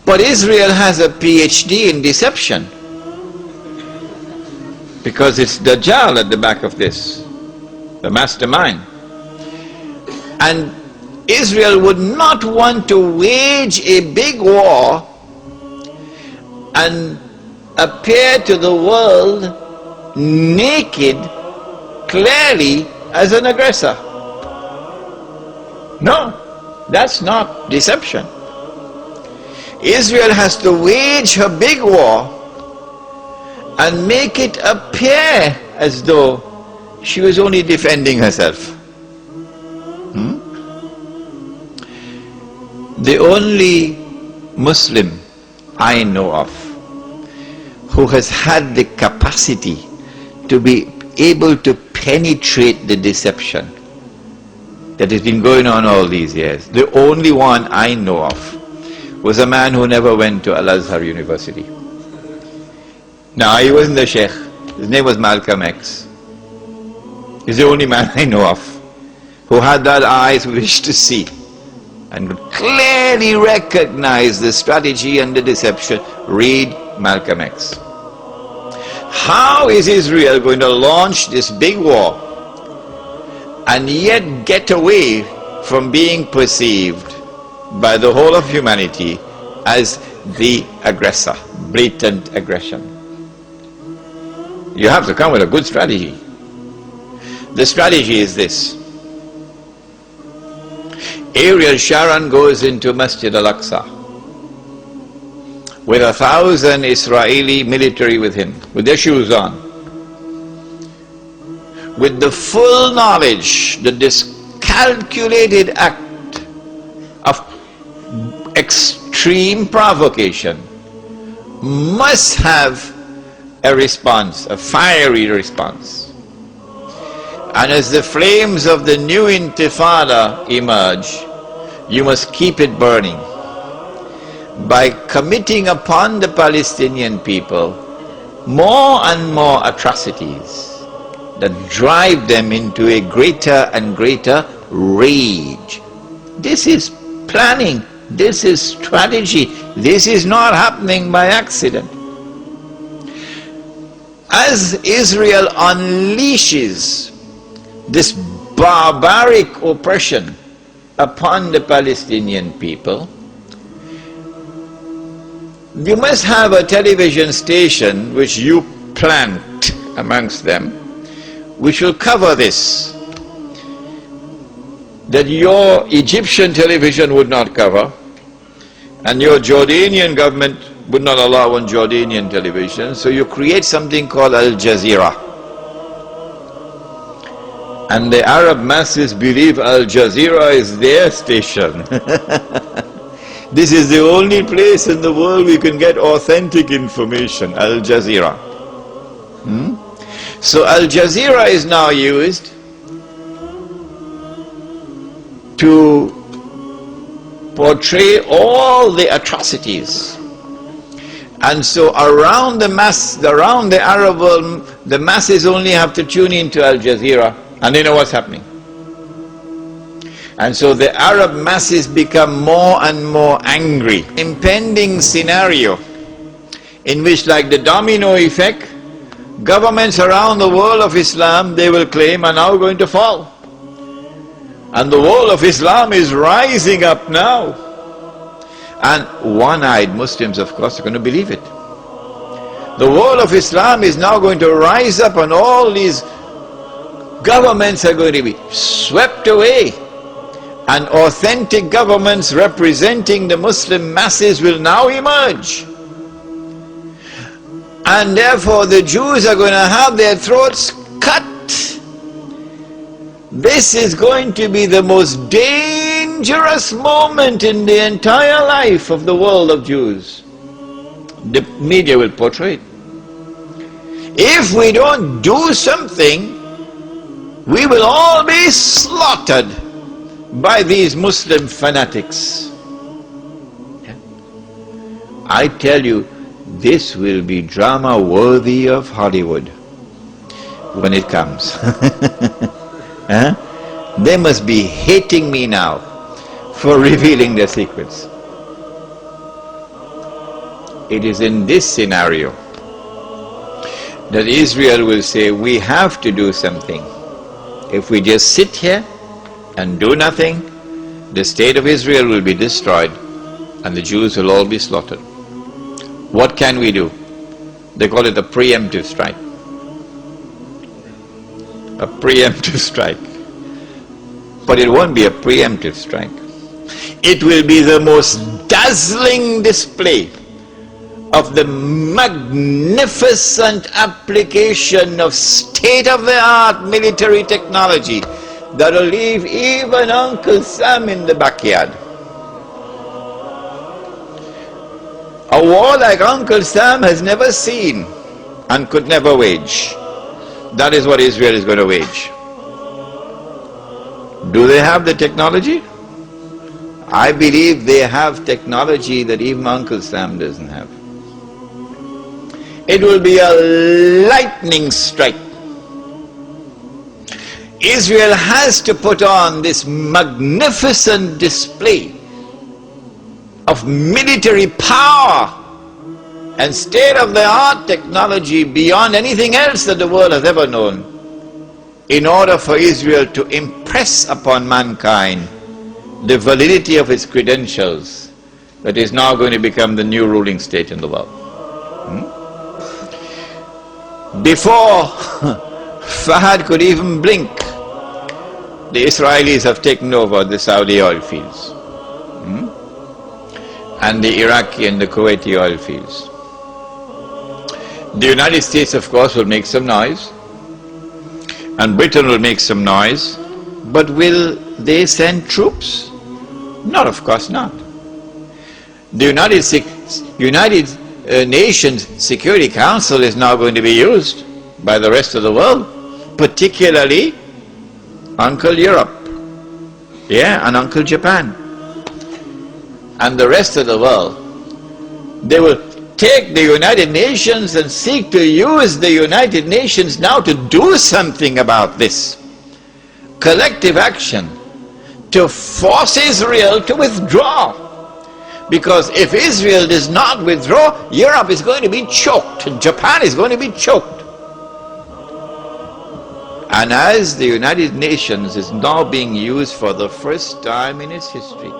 But Israel has a PhD in deception, because it's Dajjal at the back of this, the mastermind. And Israel would not want to wage a big war and appear to the world naked, clearly, as an aggressor. No, that's not deception. Israel has to wage her big war and make it appear as though she was only defending herself. The only Muslim I know of who has had the capacity to be able to penetrate the deception that has been going on all these years, the only one I know of, was a man who never went to Al-Azhar University. Now, he wasn't the Shaykh. His name was Malcolm X. He's the only man I know of who had that eyes wish to see and could clearly recognize the strategy and the deception. Read Malcolm X. How is Israel going to launch this big war and yet get away from being perceived by the whole of humanity as the aggressor, blatant aggression? You have to come with a good strategy. The strategy is this. Ariel Sharon goes into Masjid al-Aqsa with 1,000 Israeli military with him, with their shoes on, with the full knowledge that this calculated act of extreme provocation must have a response, a fiery response. And as the flames of the new intifada emerge, you must keep it burning by committing upon the Palestinian people more and more atrocities that drive them into a greater and greater rage. This is planning, this is strategy, this is not happening by accident. As Israel unleashes this barbaric oppression upon the Palestinian people, you must have a television station which you plant amongst them, which will cover this, that your Egyptian television would not cover, and your Jordanian government would not allow on Jordanian television. So you create something called Al Jazeera. And the Arab masses believe Al Jazeera is their station. This is the only place in the world we can get authentic information, Al Jazeera. So Al Jazeera is now used to portray all the atrocities. And so around the Arab world, the masses only have to tune into Al Jazeera and they know what's happening. And so the Arab masses become more and more angry. Impending scenario in which, like the domino effect, governments around the world of Islam, they will claim, are now going to fall. And the world of Islam is rising up now. And one-eyed Muslims, of course, are going to believe it. The world of Islam is now going to rise up and all these governments are going to be swept away. And authentic governments representing the Muslim masses will now emerge. And therefore the Jews are going to have their throats cut. This is going to be the most dangerous moment in the entire life of the world of Jews. The media will portray it. If we don't do something, we will all be slaughtered by these Muslim fanatics. I tell you, this will be drama worthy of Hollywood when it comes. Huh? They must be hating me now for revealing their secrets. It is in this scenario that Israel will say, we have to do something. If we just sit here and do nothing, the state of Israel will be destroyed and the Jews will all be slaughtered. What can we do? They call it a preemptive strike. A preemptive strike. But it won't be a preemptive strike. It will be the most dazzling display of the magnificent application of state-of-the-art military technology that will leave even Uncle Sam in the backyard. A war like Uncle Sam has never seen and could never wage. That is what Israel is going to wage. Do they have the technology? I believe they have technology that even Uncle Sam doesn't have. It will be a lightning strike. Israel has to put on this magnificent display of military power and state-of-the-art technology beyond anything else that the world has ever known, in order for Israel to impress upon mankind the validity of its credentials that is now going to become the new ruling state in the world. Before Fahad could even blink, the Israelis have taken over the Saudi oil fields and the Iraqi and the Kuwaiti oil fields. The United States, of course, will make some noise, and Britain will make some noise, but will they send troops? Not, of course not. The United Nations Security Council is now going to be used by the rest of the world, particularly Uncle Europe, and Uncle Japan, and the rest of the world. They will take the United Nations and seek to use the United Nations now to do something about this. Collective action to force Israel to withdraw. Because if Israel does not withdraw, Europe is going to be choked, Japan is going to be choked. And as the United Nations is now being used for the first time in its history,